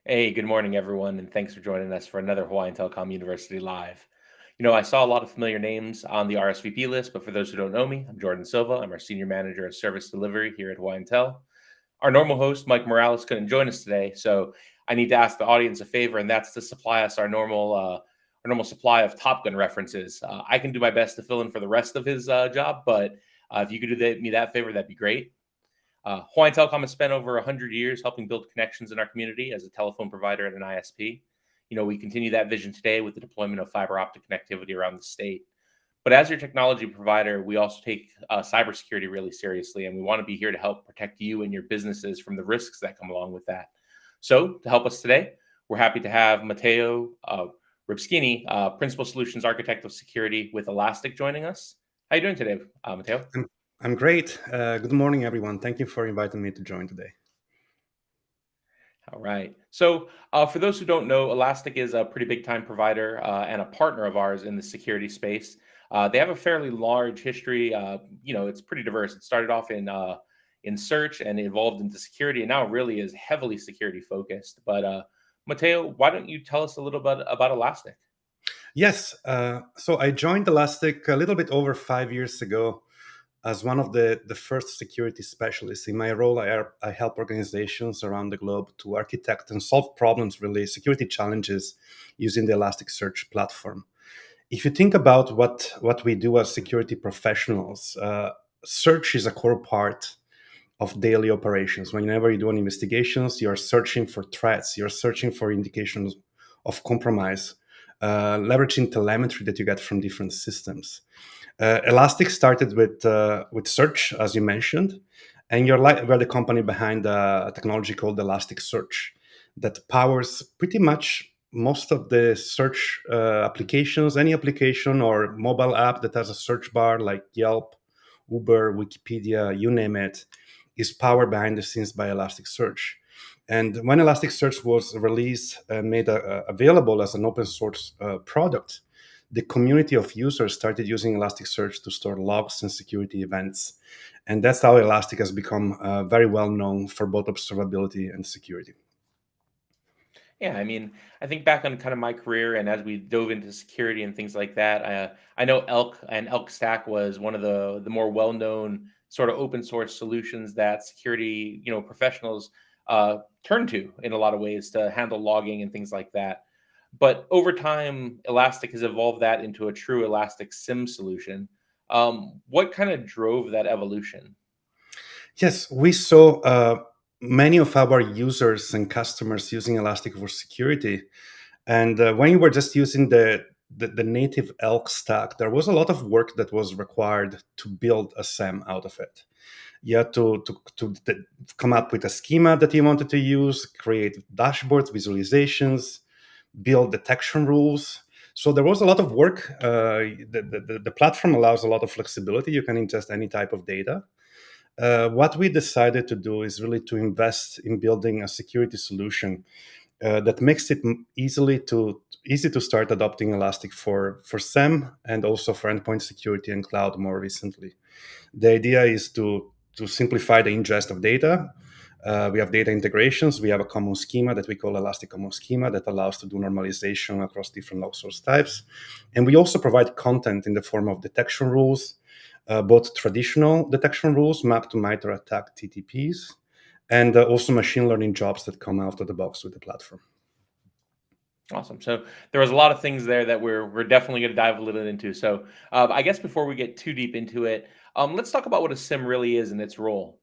Hey, good morning, everyone, and thanks for joining us for another Hawaiian Telcom University Live. I saw a lot of familiar names on the RSVP list, but for those who don't know me, I'm Jordan Silva. I'm our Senior Manager of Service Delivery here at Hawaiian Tel. Our normal host, Mike Morales, couldn't join us today, so I need to ask the audience a favor, and that's to supply us our normal supply of Top Gun references. I can do my best to fill in for the rest of his job, but if you could do me that favor, that'd be great. Hawaiian Telcom has spent over 100 years helping build connections in our community as a telephone provider and an ISP. We continue that vision today with the deployment of fiber optic connectivity around the state. But as your technology provider, we also take cybersecurity really seriously, and we want to be here to help protect you and your businesses from the risks that come along with that. So, to help us today, we're happy to have Matteo Ribskini, Principal Solutions Architect of Security with Elastic, joining us. How are you doing today, Matteo? I'm great. Good morning, everyone. Thank you for inviting me to join today. All right. So, for those who don't know, Elastic is a pretty big time provider and a partner of ours in the security space. They have a fairly large history. It's pretty diverse. It started off in search and evolved into security, and now really is heavily security focused. But Matteo, why don't you tell us a little bit about Elastic? Yes. So I joined Elastic a little bit over 5 years ago as one of the first security specialists. In my role, I help organizations around the globe to architect and solve problems, really security challenges, using the Elasticsearch platform. If you think about what we do as security professionals, search is a core part of daily operations. Whenever you do an investigations, you're searching for threats, you're searching for indications of compromise, leveraging telemetry that you get from different systems. Elastic started with search, as you mentioned, and we're the company behind a technology called Elasticsearch that powers pretty much most of the search applications. Any application or mobile app that has a search bar like Yelp, Uber, Wikipedia, you name it, is powered behind the scenes by Elasticsearch. And when Elasticsearch was released and made available as an open source product, the community of users started using Elasticsearch to store logs and security events. And that's how Elastic has become very well known for both observability and security. Yeah, I mean, I think back on kind of my career, and as we dove into security and things like that, I know Elk and Elk Stack was one of the more well known sort of open source solutions that security professionals turn to in a lot of ways to handle logging and things like that. But over time, Elastic has evolved that into a true Elastic SIEM solution. What kind of drove that evolution? Yes, we saw many of our users and customers using Elastic for security. And when you were just using the native Elk stack, there was a lot of work that was required to build a SIEM out of it. You had to come up with a schema that you wanted to use, create dashboards, visualizations, build detection rules. So there was a lot of work. The platform allows a lot of flexibility. You can ingest any type of data. What we decided to do is really to invest in building a security solution that makes it easy to start adopting Elastic for SIEM and also for endpoint security and cloud more recently. The idea is to simplify the ingest of data. We have data integrations. We have a common schema that we call Elastic Common Schema that allows to do normalization across different log source types. And we also provide content in the form of detection rules, both traditional detection rules mapped to MITRE ATT&CK TTPs, and also machine learning jobs that come out of the box with the platform. Awesome. So there was a lot of things there that we're definitely going to dive a little into. So I guess before we get too deep into it, let's talk about what a SIM really is and its role.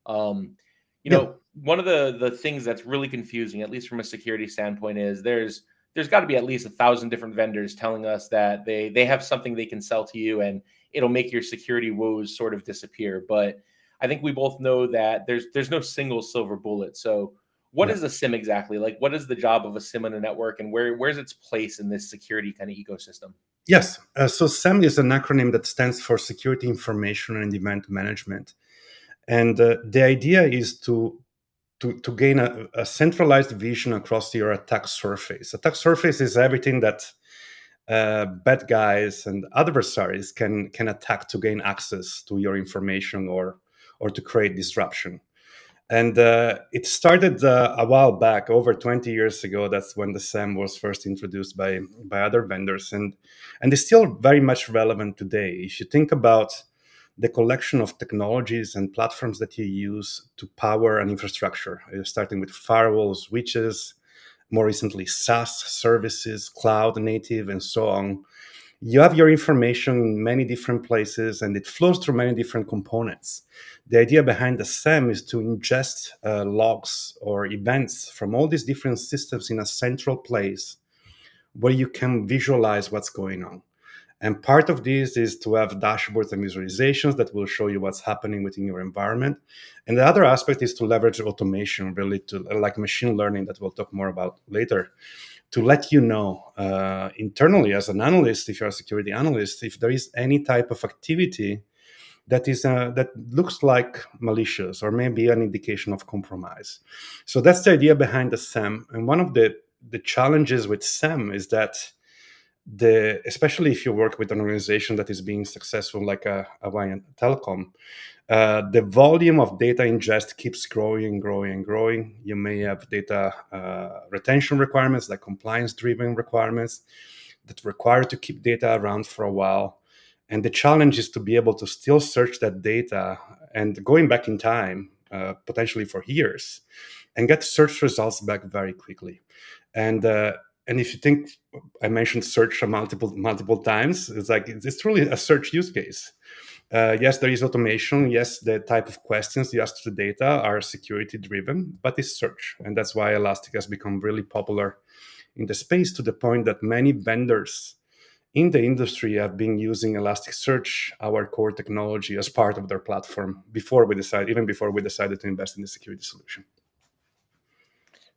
Yeah. One of the things that's really confusing, at least from a security standpoint, is there's got to be at least 1,000 different vendors telling us that they have something they can sell to you and it'll make your security woes sort of disappear. But I think we both know that there's no single silver bullet. So what Yeah. is a SIM exactly? Like, what is the job of a SIM in a network, and where's its place in this security kind of ecosystem? Yes. So SIEM is an acronym that stands for Security Information and Event Management. And the idea is to gain a centralized vision across your attack surface. Attack surface is everything that bad guys and adversaries can attack to gain access to your information or to create disruption. And it started a while back, over 20 years ago. That's when the SAM was first introduced by other vendors, and it's still very much relevant today. If you think about the collection of technologies and platforms that you use to power an infrastructure, starting with firewalls, switches, more recently SaaS services, cloud native, and so on. You have your information in many different places and it flows through many different components. The idea behind the SIEM is to ingest logs or events from all these different systems in a central place where you can visualize what's going on. And part of this is to have dashboards and visualizations that will show you what's happening within your environment. And the other aspect is to leverage automation, really, to like machine learning that we'll talk more about later, to let you know internally as an analyst, if you're a security analyst, if there is any type of activity that looks like malicious or maybe an indication of compromise. So that's the idea behind the SIEM. And one of the challenges with SIEM is that especially if you work with an organization that is being successful like a Hawaiian Telcom, the volume of data ingest keeps growing, growing, growing. You may have data retention requirements, like compliance-driven requirements that require to keep data around for a while. And the challenge is to be able to still search that data and going back in time, potentially for years, and get search results back very quickly. And if you think, I mentioned search multiple times, it's truly a search use case. Yes, there is automation. Yes, the type of questions you ask to the data are security driven, but it's search. And that's why Elastic has become really popular in the space, to the point that many vendors in the industry have been using Elasticsearch, our core technology, as part of their platform even before we decided to invest in the security solution.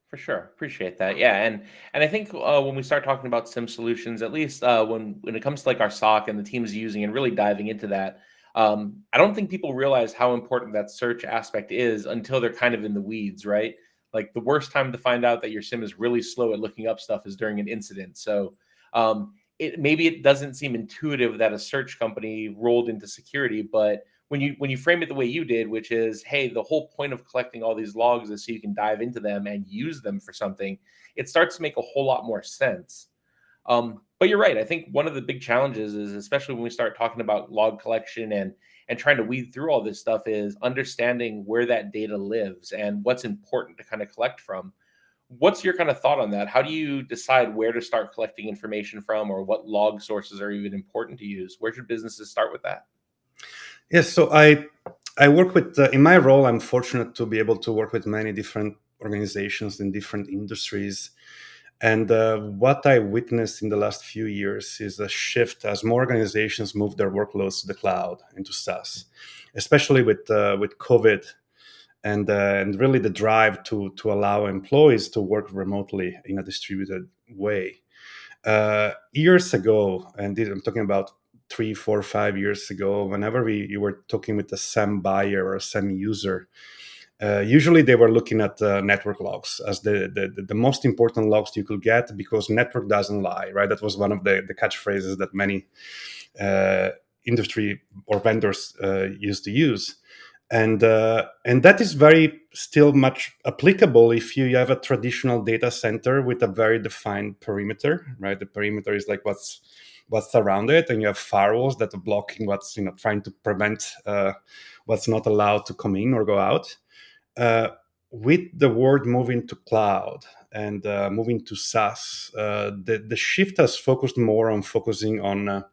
For sure, appreciate that. Yeah, and I think when we start talking about SIM solutions, at least when it comes to like our SOC and the teams using and really diving into that, I don't think people realize how important that search aspect is until they're kind of in the weeds, right? Like the worst time to find out that your SIM is really slow at looking up stuff is during an incident. So it doesn't seem intuitive that a search company rolled into security, but when you frame it the way you did, which is, hey, the whole point of collecting all these logs is so you can dive into them and use them for something, it starts to make a whole lot more sense. But you're right. I think one of the big challenges is, especially when we start talking about log collection and trying to weed through all this stuff, is understanding where that data lives and what's important to kind of collect from. What's your kind of thought on that? How do you decide where to start collecting information from, or what log sources are even important to use? Where should businesses start with that? Yes, so I work with in my role. I'm fortunate to be able to work with many different organizations in different industries, and what I witnessed in the last few years is a shift as more organizations move their workloads to the cloud and to SaaS, especially with COVID and really the drive to allow employees to work remotely in a distributed way. Years ago, and I'm talking about 3, 4, 5 years ago, whenever you were talking with a SAM buyer or a SAM user, usually they were looking at network logs as the most important logs you could get, because network doesn't lie, right? That was one of the catchphrases that many uh, industry or vendors used to use. And that is very still much applicable if you have a traditional data center with a very defined perimeter, right? The perimeter is like what's around it, and you have firewalls that are blocking what's trying to prevent what's not allowed to come in or go out. uh, with the world moving to cloud and moving to SaaS, the shift has focused more on focusing on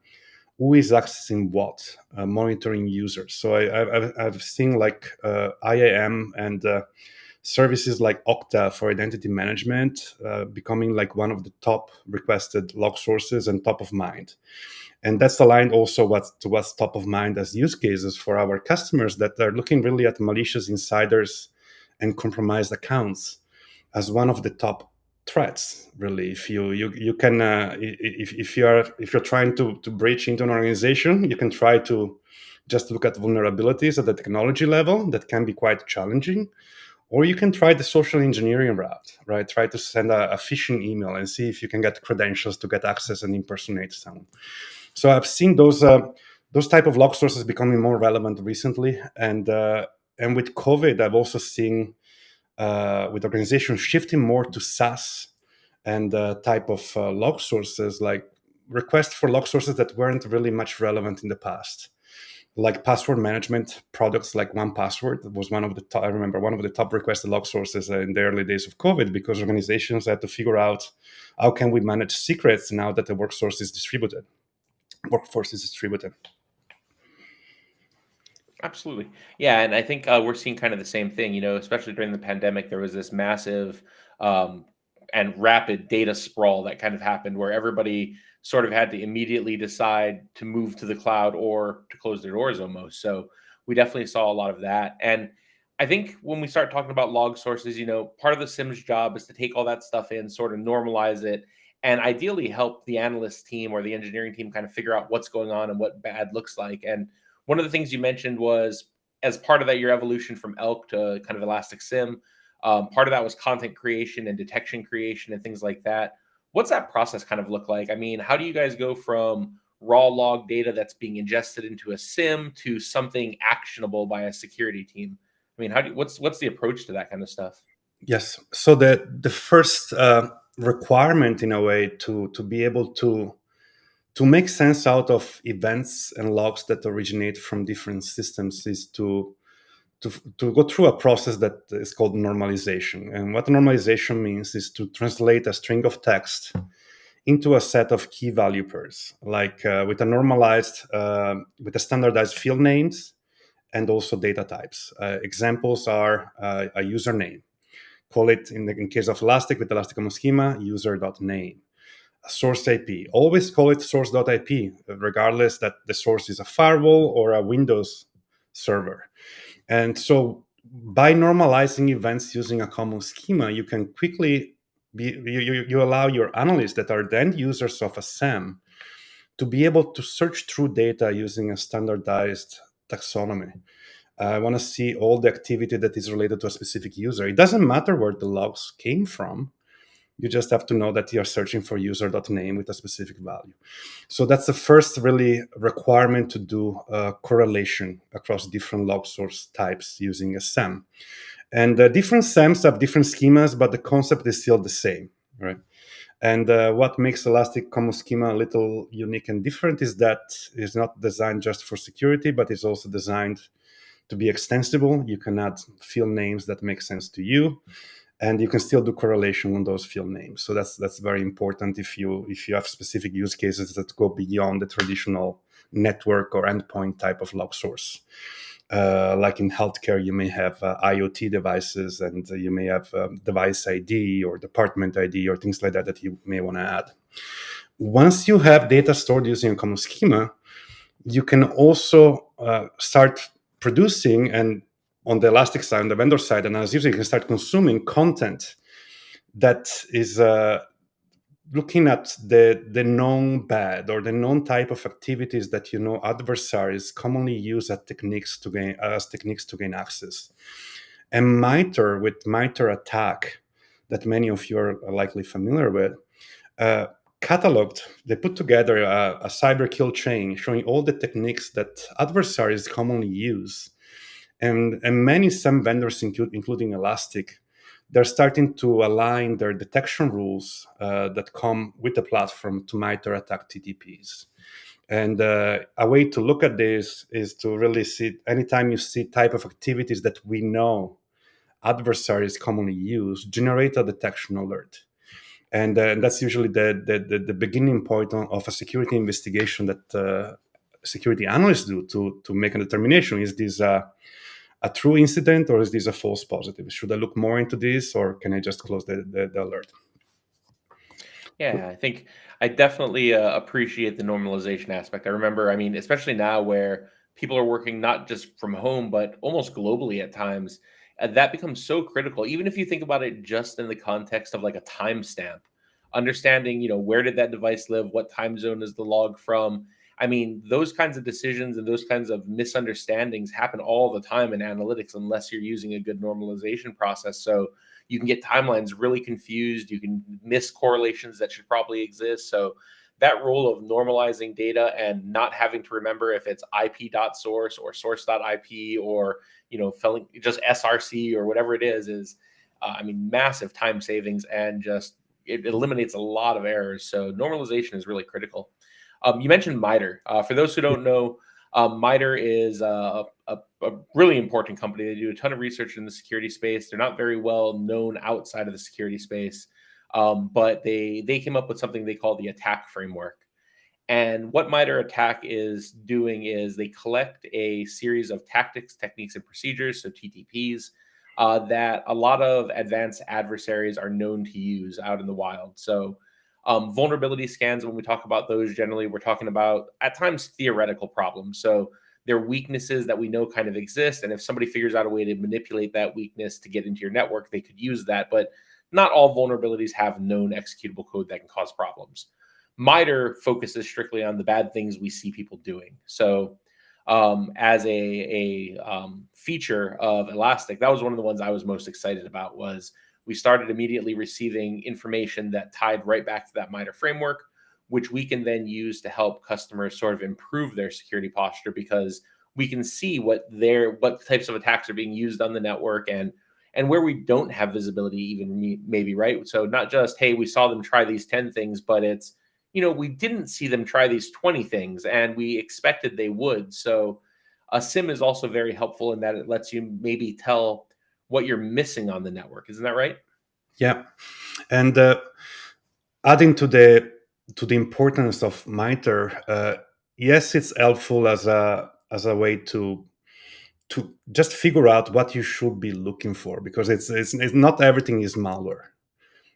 who is accessing what, monitoring users. So I've seen like IAM and services like Okta for identity management becoming like one of the top requested log sources and top of mind. And that's aligned also to what's top of mind as use cases for our customers that are looking really at malicious insiders and compromised accounts as one of the top threats. Really, if you can if you're trying to breach into an organization, you can try to just look at vulnerabilities at the technology level. That can be quite challenging. Or you can try the social engineering route, right? Try to send a phishing email and see if you can get credentials to get access and impersonate someone. So I've seen those type of log sources becoming more relevant recently, and with COVID, I've also seen with organizations shifting more to SaaS and type of log sources, like requests for log sources that weren't really much relevant in the past. like password management products like one password was one of the top, I remember one of the top requested log sources in the early days of COVID, because organizations had to figure out how can we manage secrets now that the workforce is distributed. Absolutely. Yeah, and I think we're seeing kind of the same thing, especially during the pandemic. There was this massive um, and rapid data sprawl that kind of happened where everybody sort of had to immediately decide to move to the cloud or to close their doors almost. So we definitely saw a lot of that. And I think when we start talking about log sources, part of the SIM's job is to take all that stuff in, sort of normalize it, and ideally help the analyst team or the engineering team kind of figure out what's going on and what bad looks like. And one of the things you mentioned was, as part of that, your evolution from Elk to kind of Elastic SIM. Part of that was content creation and detection creation and things like that. What's that process kind of look like? I mean, how do you guys go from raw log data that's being ingested into a SIM to something actionable by a security team? I mean, what's the approach to that kind of stuff? Yes. So the first requirement in a way to be able to make sense out of events and logs that originate from different systems is to go through a process that is called normalization. And what normalization means is to translate a string of text into a set of key value pairs, like with a standardized field names and also data types. Examples are a username. Call it, in case of Elastic, with Elastic Common Schema, user.name. A source IP. Always call it source.ip, regardless that the source is a firewall or a Windows server. And so by normalizing events using a common schema, you can quickly you allow your analysts that are the end users of a SAM to be able to search through data using a standardized taxonomy. I want to see all the activity that is related to a specific user. It doesn't matter where the logs came from. You just have to know that you're searching for user.name with a specific value. So that's the first really requirement to do correlation across different log source types using a SAM. And different SAMs have different schemas, but the concept is still the same, right? And what makes Elastic Common Schema a little unique and different is that it's not designed just for security, but it's also designed to be extensible. You can add field names that make sense to you, and you can still do correlation on those field names. So that's very important if you have specific use cases that go beyond the traditional network or endpoint type of log source. Like in healthcare, you may have IoT devices, and you may have device ID or department ID or things like that that you may want to add. Once you have data stored using a common schema, you can also start producing, and on the Elastic side, on the vendor side, and as user, you can start consuming content that is looking at the known bad or the known type of activities that adversaries commonly use as techniques to gain access. And MITRE attack, that many of you are likely familiar with, uh, cataloged, they put together a cyber kill chain showing all the techniques that adversaries commonly use. And many SIEM vendors, including Elastic, they're starting to align their detection rules that come with the platform to MITRE attack TTPs. And a way to look at this is to really see, anytime you see type of activities that we know adversaries commonly use, generate a detection alert. And that's usually the beginning point of a security investigation that security analysts do to make a determination. Is this a true incident, or is this a false positive? Should I look more into this, or can I just close the alert? Yeah, I think I definitely appreciate the normalization aspect. I remember, I mean, especially now where people are working not just from home, but almost globally at times, that becomes so critical. Even if you think about it just in the context of like a timestamp, understanding, where did that device live? What time zone is the log from? I mean, those kinds of decisions and those kinds of misunderstandings happen all the time in analytics unless you're using a good normalization process. So, you can get timelines really confused. You can miss correlations that should probably exist. So that role of normalizing data and not having to remember if it's IP.source or source.ip or just SRC or whatever it is I mean, massive time savings, and just it eliminates a lot of errors. So normalization is really critical. You mentioned MITRE. For those who don't know, MITRE is a really important company. They do a ton of research in the security space. They're not very well known outside of the security space, but they came up with something they call the attack framework. And what MITRE ATT&CK is doing is they collect a series of tactics, techniques, and procedures, so TTPs, that a lot of advanced adversaries are known to use out in the wild. So, vulnerability scans, when we talk about those, generally we're talking about at times theoretical problems. So, they're weaknesses that we know kind of exist. And if somebody figures out a way to manipulate that weakness to get into your network, they could use that. But not all vulnerabilities have known executable code that can cause problems. MITRE focuses strictly on the bad things we see people doing. So, as a feature of Elastic, that was one of the ones I was most excited about. Was we started immediately receiving information that tied right back to that MITRE framework, which we can then use to help customers sort of improve their security posture because we can see what types of attacks are being used on the network and where we don't have visibility even maybe, right? So not just, hey, we saw them try these 10 things, but it's, we didn't see them try these 20 things and we expected they would. So a SIM is also very helpful in that it lets you maybe tell what you're missing on the network. Isn't that right? Yeah, and adding to the importance of MITRE, yes, it's helpful as a way to just figure out what you should be looking for, because it's not everything is malware,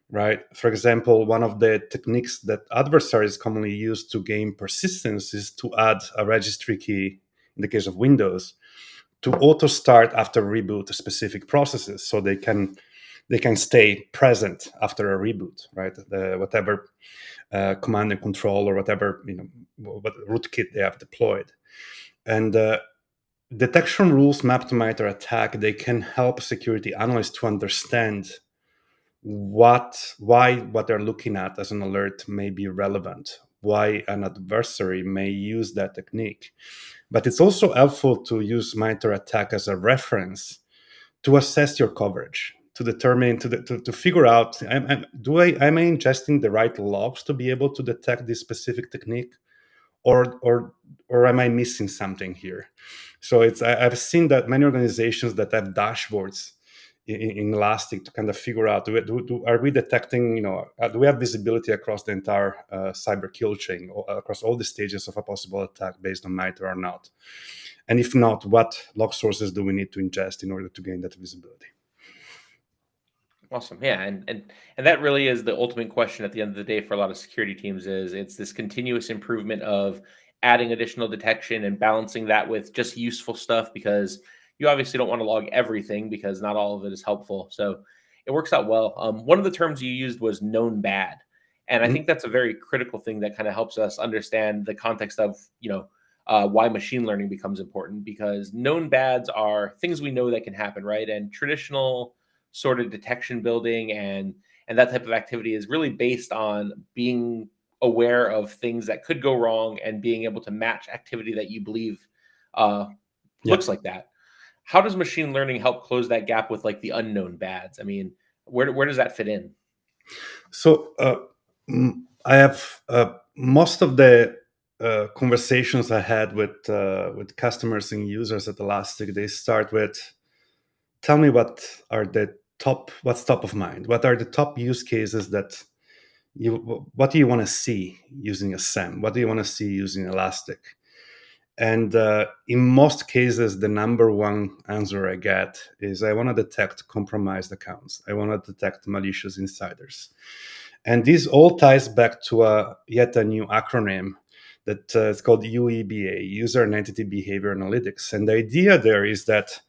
right? For example, one of the techniques that adversaries commonly use to gain persistence is to add a registry key, in the case of Windows, to auto start after reboot specific processes, so they can stay present after a reboot, right? Whatever command and control or whatever what rootkit they have deployed. And detection rules mapped to MITRE ATT&CK, they can help security analysts to understand why what they're looking at as an alert may be relevant, why an adversary may use that technique. But it's also helpful to use MITRE ATT&CK as a reference to assess your coverage, to determine to figure out, am I ingesting the right logs to be able to detect this specific technique, or am I missing something here? So I've seen that many organizations that have dashboards in Elastic to kind of figure out, are we detecting, do we have visibility across the entire cyber kill chain, or across all the stages of a possible attack based on MITRE or not? And if not, what log sources do we need to ingest in order to gain that visibility? Awesome. Yeah, and that really is the ultimate question at the end of the day for a lot of security teams is it's this continuous improvement of adding additional detection and balancing that with just useful stuff because you obviously don't want to log everything because not all of it is helpful. So it works out well. One of the terms you used was known bad. And I think Mhm. that's a very critical thing that kind of helps us understand the context of, why machine learning becomes important because known bads are things we know that can happen, right? And traditional sort of detection building and that type of activity is really based on being aware of things that could go wrong and being able to match activity that you believe uh, Yeah. looks like that. How does machine learning help close that gap with like the unknown bads? I mean, where does that fit in? So I have most of the conversations I had with customers and users at Elastic. They start with, "Tell me what's top of mind. What are the top use cases that what do you want to see using a SIEM? What do you want to see using Elastic?" And in most cases, the number one answer I get is, "I want to detect compromised accounts. I want to detect malicious insiders." And this all ties back to yet a new acronym that it's called UEBA, User and Entity Behavior Analytics. And the idea there is that,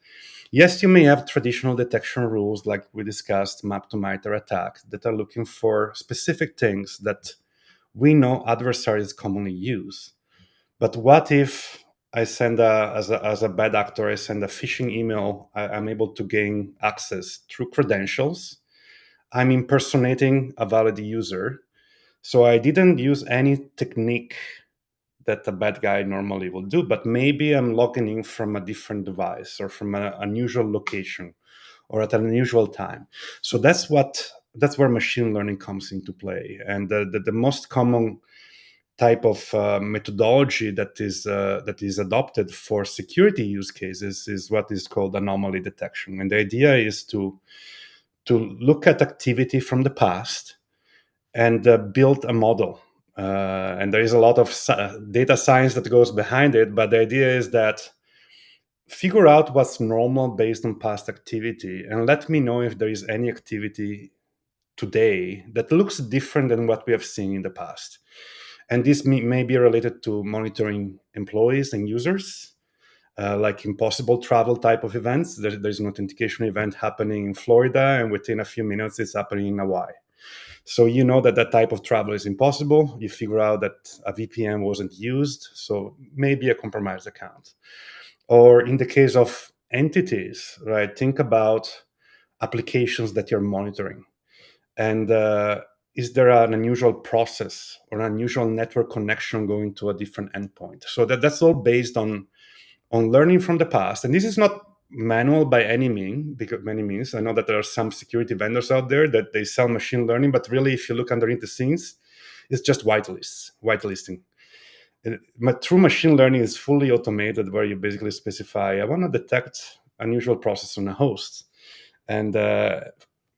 yes, you may have traditional detection rules like we discussed, map to MITRE ATT&CK, that are looking for specific things that we know adversaries commonly use. But what if I send as a bad actor, I send a phishing email, I'm able to gain access through credentials. I'm impersonating a valid user. So I didn't use any technique that a bad guy normally will do, but maybe I'm logging in from a different device or from an unusual location or at an unusual time. So that's where machine learning comes into play. And the most common type of methodology that is adopted for security use cases is what is called anomaly detection. And the idea is to look at activity from the past and build a model. And there is a lot of data science that goes behind it, but the idea is that figure out what's normal based on past activity and let me know if there is any activity today that looks different than what we have seen in the past. And this may be related to monitoring employees and users, like impossible travel type of events. There's an authentication event happening in Florida, and within a few minutes, it's happening in Hawaii. So you know that that type of travel is impossible. You figure out that a VPN wasn't used, so maybe a compromised account. Or in the case of entities, right? Think about applications that you're monitoring. And is there an unusual process or an unusual network connection going to a different endpoint? So that's all based on learning from the past. And this is not manual by any means. I know that there are some security vendors out there that they sell machine learning, but really, if you look underneath the scenes, it's just whitelisting. But true machine learning is fully automated, where you basically specify, I want to detect unusual process on a host, and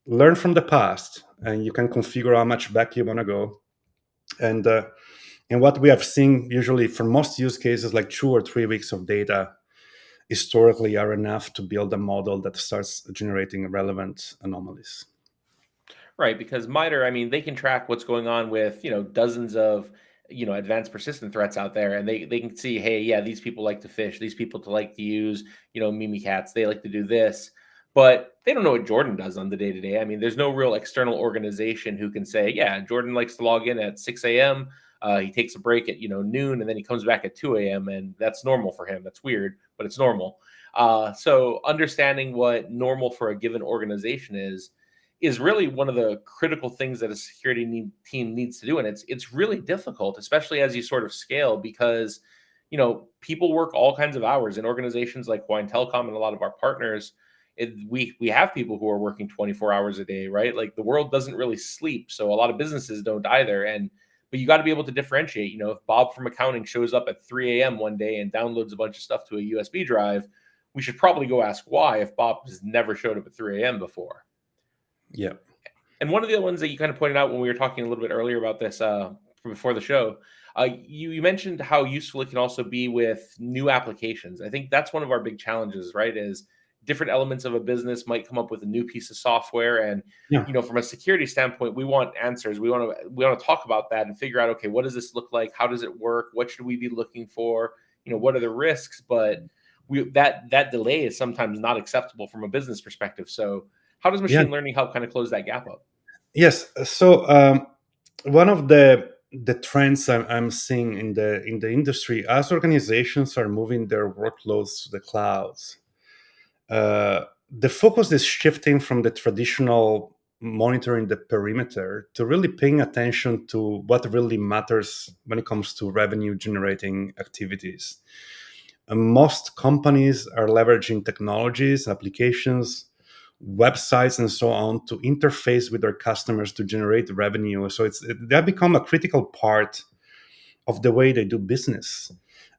learn from the past, and you can configure how much back you want to go. And what we have seen usually for most use cases, like 2 or 3 weeks of data historically are enough to build a model that starts generating relevant anomalies. Right, because MITRE, I mean, they can track what's going on with, dozens of, advanced persistent threats out there, and they can see, hey, yeah, these people like to fish, these people to like to use, Mimikatz, they like to do this, but they don't know what Jordan does on the day to day. I mean, there's no real external organization who can say, yeah, Jordan likes to log in at 6 a.m. He takes a break at noon, and then he comes back at 2 a.m. and that's normal for him. That's weird, but it's normal. So understanding what normal for a given organization is really one of the critical things that a team needs to do, and it's really difficult, especially as you sort of scale, because people work all kinds of hours in organizations like Hawaiian Telcom and a lot of our partners. We have people who are working 24 hours a day, right? Like the world doesn't really sleep, so a lot of businesses don't either. And but you got to be able to differentiate. If Bob from accounting shows up at 3 a.m. one day and downloads a bunch of stuff to a USB drive, we should probably go ask why if Bob has never showed up at 3 a.m. before. Yeah. And one of the ones that you kind of pointed out when we were talking a little bit earlier about this before the show, you mentioned how useful it can also be with new applications. I think that's one of our big challenges, right? Is different elements of a business might come up with a new piece of software, and Yeah. from a security standpoint, we want answers. We want to talk about that and figure out, okay, what does this look like? How does it work? What should we be looking for? What are the risks? But that delay is sometimes not acceptable from a business perspective. So how does Yeah. machine learning help kind of close that gap up? Yes. So one of the trends I'm seeing in the industry, as organizations are moving their workloads to the clouds, the focus is shifting from the traditional monitoring the perimeter to really paying attention to what really matters when it comes to revenue generating activities. And most companies are leveraging technologies, applications, websites, and so on to interface with their customers to generate revenue. So they have become a critical part of the way they do business.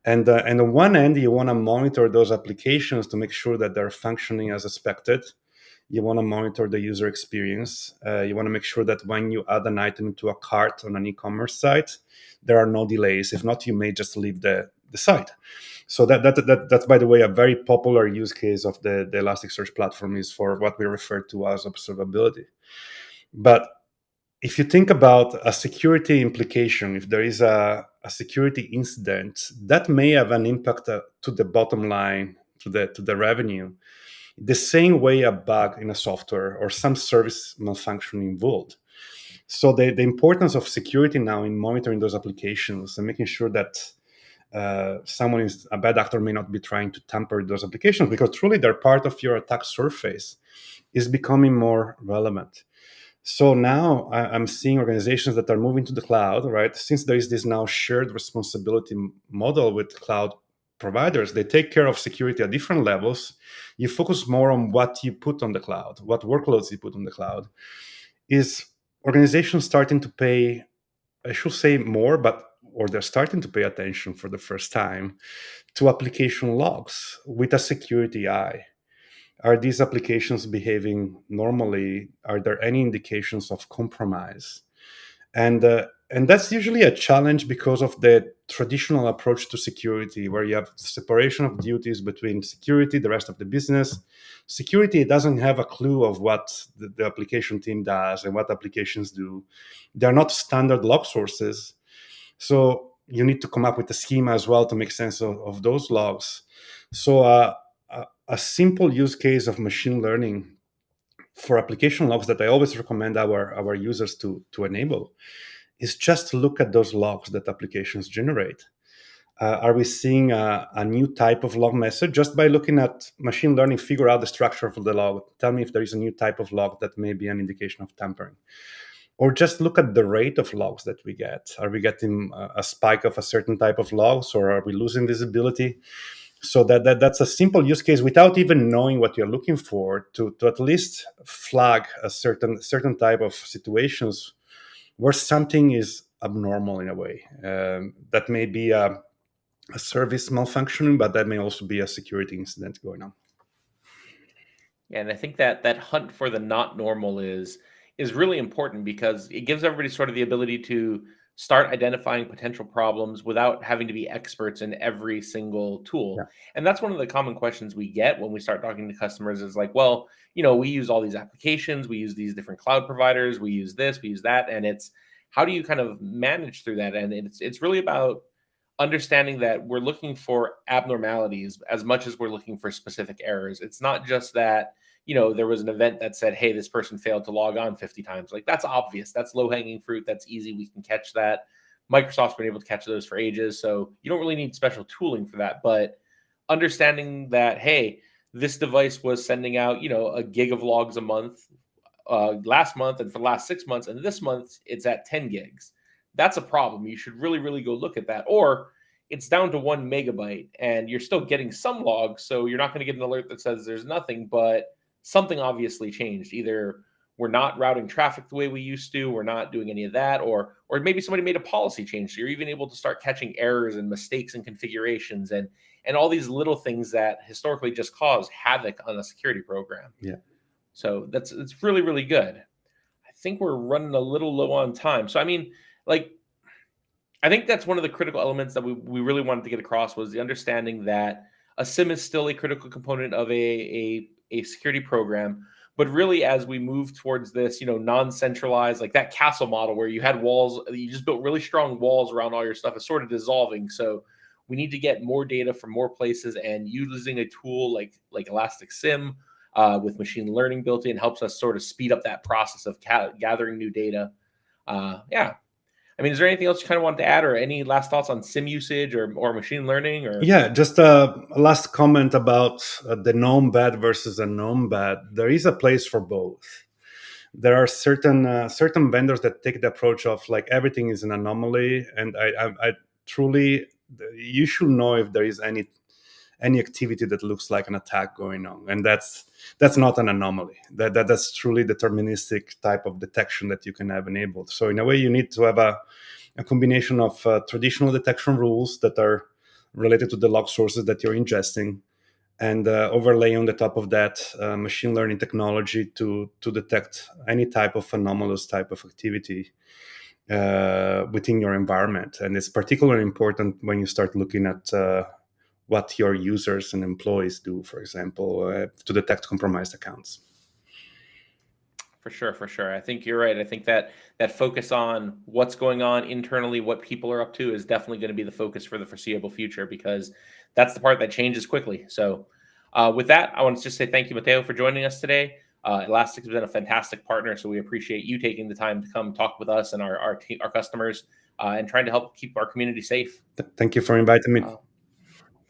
And on one end, you want to monitor those applications to make sure that they're functioning as expected. You want to monitor the user experience. You want to make sure that when you add an item to a cart on an e-commerce site, there are no delays. If not, you may just leave the site. So that's, by the way, a very popular use case of the Elasticsearch platform is for what we refer to as observability. But if you think about a security implication, if there is a security incident, that may have an impact to the bottom line, to the revenue, the same way a bug in a software or some service malfunction would. So the importance of security now in monitoring those applications and making sure that a bad actor may not be trying to tamper those applications because truly they're part of your attack surface is becoming more relevant. So now I'm seeing organizations that are moving to the cloud, right? Since there is this now shared responsibility model with cloud providers, they take care of security at different levels. You focus more on what you put on the cloud, what workloads you put on the cloud. Is organizations starting to pay, I should say more, but or they're starting to pay attention for the first time to application logs with a security eye. Are these applications behaving normally? Are there any indications of compromise? And that's usually a challenge because of the traditional approach to security, where you have separation of duties between security, the rest of the business. Security doesn't have a clue of what the application team does and what applications do. They're not standard log sources, so you need to come up with a schema as well to make sense of those logs. So a simple use case of machine learning for application logs that I always recommend our users to enable is just to look at those logs that applications generate. Are we seeing a new type of log message? Just by looking at machine learning, figure out the structure of the log. Tell me if there is a new type of log that may be an indication of tampering. Or just look at the rate of logs that we get. Are we getting a spike of a certain type of logs, or are we losing visibility? So that's a simple use case without even knowing what you're looking for, to at least flag a certain type of situations where something is abnormal in a way. That may be a service malfunctioning, but that may also be a security incident going on. Yeah, and I think that that hunt for the not normal is really important because it gives everybody sort of the ability to start identifying potential problems without having to be experts in every single tool. Yeah. And that's one of the common questions we get when we start talking to customers is like, well, you know, we use all these applications, we use these different cloud providers, we use this, we use that, and it's how do you kind of manage through that? And it's really about understanding that we're looking for abnormalities as much as we're looking for specific errors. It's not just that, you know, there was an event that said, hey, this person failed to log on 50 times. Like that's obvious. That's low hanging fruit. That's easy. We can catch that. Microsoft's been able to catch those for ages. So you don't really need special tooling for that. But understanding that, hey, this device was sending out, you know, a gig of logs a month last month and for the last 6 months, and this month it's at 10 gigs. That's a problem. You should really, really go look at that. Or it's down to 1 megabyte and you're still getting some logs. So you're not going to get an alert that says there's nothing, but something obviously changed. Either we're not routing traffic the way we used to, we're not doing any of that, or maybe somebody made a policy change. So you're even able to start catching errors and mistakes in configurations and all these little things that historically just cause havoc on a security program. Yeah. So that's it's really, really good. I think we're running a little low on time. So I mean, like I think that's one of the critical elements that we really wanted to get across was the understanding that a SIM is still a critical component of a security program. But really, as we move towards this, you know, non-centralized, like that castle model where you had walls, you just built really strong walls around all your stuff, is sort of dissolving. So we need to get more data from more places, and using a tool like Elastic SIM with machine learning built in helps us sort of speed up that process of gathering new data. Yeah, I mean, is there anything else you kind of want to add, or any last thoughts on sim usage or machine learning? Or Yeah, just a last comment about the known bad versus a known bad. There is a place for both. There are certain vendors that take the approach of like everything is an anomaly, and I truly, you should know if there is any activity that looks like an attack going on, and that's not an anomaly. That's truly deterministic type of detection that you can have enabled. So in a way, you need to have a combination of traditional detection rules that are related to the log sources that you're ingesting, and overlay on the top of that machine learning technology to detect any type of anomalous type of activity within your environment. And it's particularly important when you start looking at what your users and employees do, for example, to detect compromised accounts. for sure, for sure. I think you're right. I think that that focus on what's going on internally, what people are up to, is definitely going to be the focus for the foreseeable future because that's the part that changes quickly. So, with that, I want to just say thank you, Matteo, for joining us today. Elastic has been a fantastic partner, so we appreciate you taking the time to come talk with us and our customers and trying to help keep our community safe. Thank you for inviting me.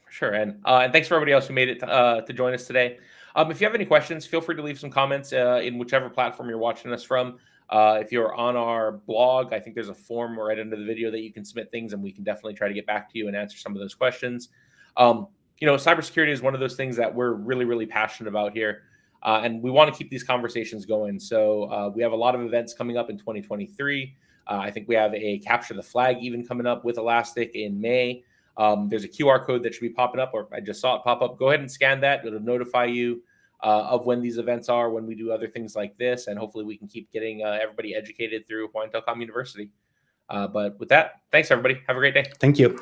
Sure, and thanks for everybody else who made it to join us today. If you have any questions, feel free to leave some comments in whichever platform you're watching us from. If you're on our blog, I think there's a form right under the video that you can submit things, and we can definitely try to get back to you and answer some of those questions. You know, cybersecurity is one of those things that we're really, really passionate about here. And we want to keep these conversations going. So we have a lot of events coming up in 2023. I think we have a capture the flag even coming up with Elastic in May. There's a QR code that should be popping up, or I just saw it pop up. Go ahead and scan that. It'll notify you of when these events are, when we do other things like this, and hopefully we can keep getting everybody educated through Hawaiian Telcom University. But with that, thanks everybody. Have a great day. Thank you.